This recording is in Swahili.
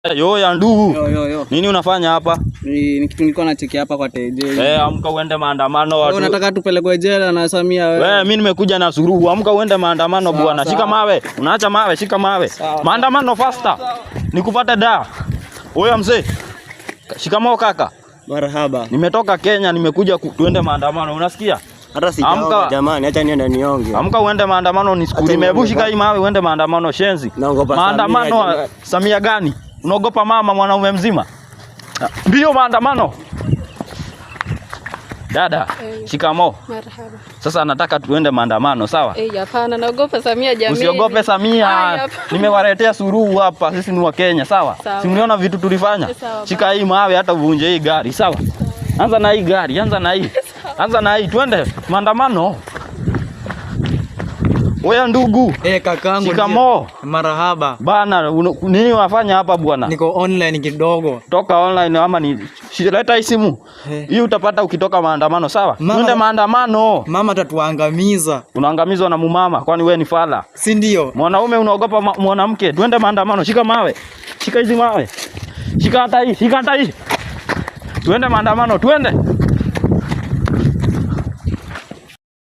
Yo ya ndugu. Yo. Nini unafanya hapa? Ni kitu nilikuwa na cheki hapa kwa teje. Amka uende maandamano watu. Wewe unataka tupelekwe jela na Samia wewe? Mimi nimekuja na Suluhu. Amka uende maandamano bwana. Shika mawe. Unaacha mawe, shika mawe. Maandamano faster. Nikupate da. Wewe mzee. Shikamoo kaka. Marhaba. Nimetoka Kenya, nimekuja tuende maandamano. Unasikia? Hata sijaoga jamani, acha niende nionge. Amka uende maandamano nisikuli. Nimebushika hii mawe uende maandamano shenzi. Maandamano Samia gani? Unaogopa mama mwanaume mzima? Mbio maandamano. Dada, shikamoo. Marhaba. Sasa nataka tuende maandamano, sawa? Hapana, naogopa Samia jamii. Usiogope Samia. Nimewaletea Suluhu hapa, sisi ni wa Kenya, sawa? Si mliona vitu tulifanya? Shika hii mawe hata uvunje hii gari, sawa? Anza na hii gari, anza na hii. Anza na hii, twende maandamano. Wewe ndugu. Kakangu. Shikamoo. Marhaba. Bana, nini unafanya hapa bwana? Niko online kidogo. Toka online ama ni leta hii simu. Hii utapata ukitoka maandamano, sawa? Twende maandamano. Mama tatuangamiza. Unaangamizwa na mumama, kwani wewe ni fala? Si ndio? Mwanaume unaogopa mwanamke. Twende maandamano, shika mawe. Shika hizi mawe. Shika hata hii, shika hata hii. Twende maandamano, twende.